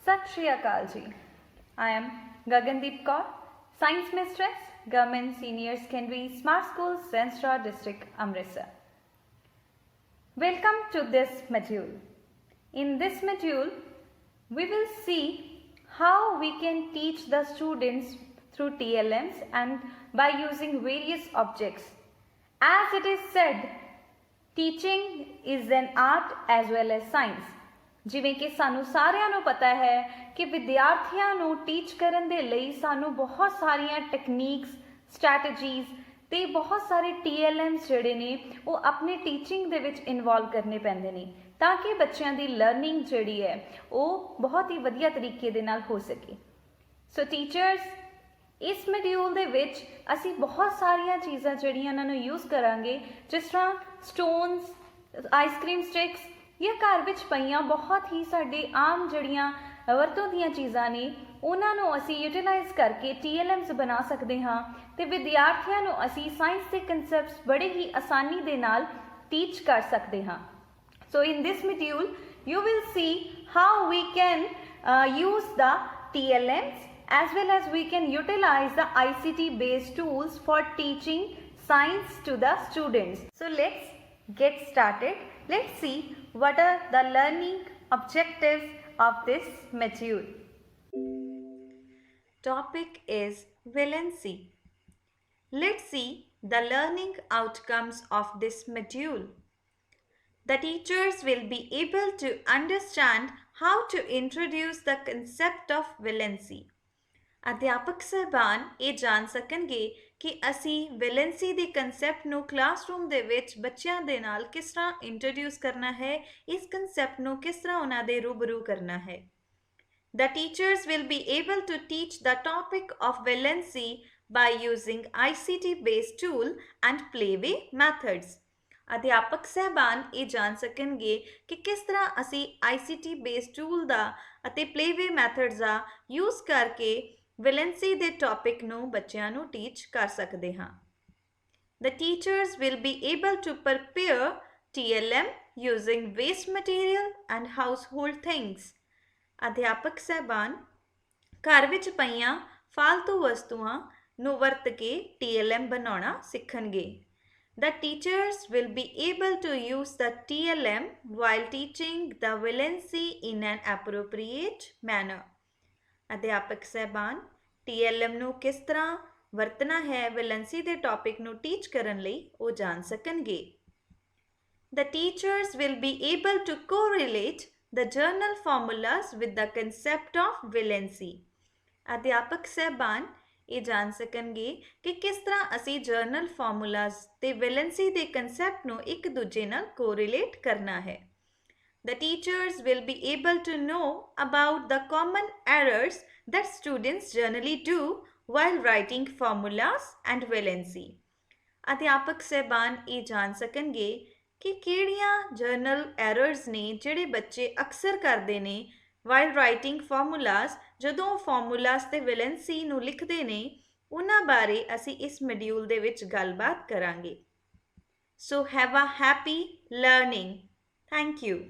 Sat Shri Akal ji. I am Gagandeep Kaur, Science Mistress, Government Senior Secondary Smart School, Sensra District, Amritsar. Welcome to this module. In this module, we will see how we can teach the students through TLMs and by using various objects. As it is said, teaching is an art as well as science. ਜਿਵੇਂ ਕਿ ਸਾਨੂੰ ਸਾਰਿਆਂ ਨੂੰ ਪਤਾ ਹੈ ਕਿ ਵਿਦਿਆਰਥੀਆਂ ਨੂੰ ਟੀਚ ਕਰਨ ਦੇ ਲਈ ਸਾਨੂੰ ਬਹੁਤ ਸਾਰੀਆਂ ਟੈਕਨੀਕਸ ਸਟ੍ਰੈਟਜੀਜ਼ ਤੇ ਬਹੁਤ ਸਾਰੇ TLMs ਜਿਹੜੇ ਨੇ ਉਹ ਆਪਣੀ ਟੀਚਿੰਗ ਦੇ ਵਿੱਚ ਇਨਵੋਲਵ ਕਰਨੇ ਪੈਂਦੇ ਨੇ ਤਾਂ ਕਿ ਬੱਚਿਆਂ ਦੀ ਲਰਨਿੰਗ ਜਿਹੜੀ ਹੈ ਉਹ ਬਹੁਤ ਹੀ ਵਧੀਆ ਤਰੀਕੇ ਦੇ ਨਾਲ ਹੋ ਸਕੇ। ਸੋ ਟੀਚਰਸ, ਇਸ ਮੋਡਿਊਲ ਦੇ ਵਿੱਚ ਅਸੀਂ ਬਹੁਤ ਸਾਰੀਆਂ ਚੀਜ਼ਾਂ ਜਿਹੜੀਆਂ ਉਹਨਾਂ ਨੂੰ ਯੂਜ਼ ਕਰਾਂਗੇ, ਜਿਸ ਤਰ੍ਹਾਂ ਸਟੋਨਸ, ਆਈਸਕ੍ਰੀਮ ਸਟਿਕਸ ਜਾਂ ਘਰ ਵਿੱਚ ਪਈਆਂ ਬਹੁਤ ਹੀ ਸਾਡੇ ਆਮ ਜਿਹੜੀਆਂ ਵਰਤੋਂ ਦੀਆਂ ਚੀਜ਼ਾਂ ਨੇ ਉਹਨਾਂ ਨੂੰ ਅਸੀਂ ਯੂਟੀਲਾਈਜ਼ ਕਰਕੇ TLMs ਬਣਾ ਸਕਦੇ ਹਾਂ ਤੇ ਵਿਦਿਆਰਥੀਆਂ ਨੂੰ ਅਸੀਂ ਸਾਇੰਸ ਦੇ ਕਨਸੈਪਟਸ ਬੜੇ ਹੀ ਆਸਾਨੀ ਦੇ ਨਾਲ ਟੀਚ ਕਰ ਸਕਦੇ ਹਾਂ। ਸੋ ਇਨ ਦਿਸ module you will see how we can use the TLMs as well as we can utilize the ICT based tools for teaching science to the students. So let's get started. Let's see what are the learning objectives of this module. Topic is Valency. Let's see the learning outcomes of this module. The teachers will be able to understand how to introduce the concept of valency. ਅਧਿਆਪਕ ਸਾਹਿਬਾਨ ਇਹ ਜਾਣ ਸਕਣਗੇ ਕਿ ਅਸੀਂ valency ਦੇ concept ਨੂੰ classroom ਦੇ ਵਿੱਚ ਬੱਚਿਆਂ ਦੇ ਨਾਲ ਕਿਸ ਤਰ੍ਹਾਂ ਇੰਟਰੋਡਿਊਸ ਕਰਨਾ ਹੈ, ਇਸ ਕਨਸੈਪਟ ਨੂੰ ਕਿਸ ਤਰ੍ਹਾਂ ਉਹਨਾਂ ਦੇ ਰੂਬਰੂ ਕਰਨਾ ਹੈ। The teachers will be able to teach the topic of valency by using ICT based tool and playway methods. ਅਧਿਆਪਕ ਸਾਹਿਬਾਨ ਇਹ ਜਾਣ ਸਕਣਗੇ ਕਿ ਕਿਸ ਤਰ੍ਹਾਂ ਅਸੀਂ ICT based tool ਦਾ ਅਤੇ playway methods ਦਾ ਯੂਜ਼ ਕਰਕੇ ਵੈਲੈਂਸੀ ਦੇ ਟੌਪਿਕ ਨੂੰ ਬੱਚਿਆਂ ਨੂੰ ਟੀਚ ਕਰ ਸਕਦੇ ਹਾਂ। The teachers will be able to prepare TLM using waste material and household things. ਅਧਿਆਪਕ ਸਾਹਿਬਾਨ ਘਰ ਵਿੱਚ ਪਈਆਂ ਫਾਲਤੂ ਵਸਤੂਆਂ ਨੂੰ ਵਰਤ ਕੇ TLM ਬਣਾਉਣਾ ਸਿੱਖਣਗੇ। The teachers will be able to use the TLM while teaching the valency in an appropriate manner. ਅਧਿਆਪਕ ਸਾਹਿਬਾਨ TLM ਨੂੰ ਕਿਸ ਤਰ੍ਹਾਂ ਵਰਤਣਾ ਹੈ ਵੈਲੈਂਸੀ ਦੇ ਟੌਪਿਕ ਨੂੰ ਟੀਚ ਕਰਨ ਲਈ ਉਹ ਜਾਣ ਸਕਣਗੇ। The teachers will be able to correlate the journal formulas with the concept of valency. ਅਧਿਆਪਕ ਸਾਹਿਬਾਨ ਇਹ ਜਾਣ ਸਕਣਗੇ ਕਿ ਕਿਸ ਤਰ੍ਹਾਂ ਅਸੀਂ ਜਰਨਲ ਫਾਰਮੂਲਾਜ਼ ਤੇ ਵੈਲੈਂਸੀ ਦੇ ਕਨਸੈਪਟ ਨੂੰ ਇੱਕ ਦੂਜੇ ਨਾਲ ਕੋਰਿਲੇਟ ਕਰਨਾ ਹੈ। The teachers will be able to know about the common errors that students generally do while writing formulas and valency. ਅਧਿਆਪਕ ਸਾਹਿਬਾਨ ਇਹ ਜਾਣ ਸਕਣਗੇ ਕਿ ਕਿਹੜੀਆਂ ਜਰਨਲ ਐਰਰਸ ਨੇ ਜਿਹੜੇ ਬੱਚੇ ਅਕਸਰ ਕਰਦੇ ਨੇ while writing formulas, ਜਦੋਂ ਫਾਰਮੂਲਾਸ ਤੇ ਵੈਲੈਂਸੀ ਨੂੰ ਲਿਖਦੇ ਨੇ ਉਹਨਾਂ ਬਾਰੇ ਅਸੀਂ ਇਸ ਮੋਡਿਊਲ ਦੇ ਵਿੱਚ ਗੱਲਬਾਤ ਕਰਾਂਗੇ। So have a happy learning. Thank you.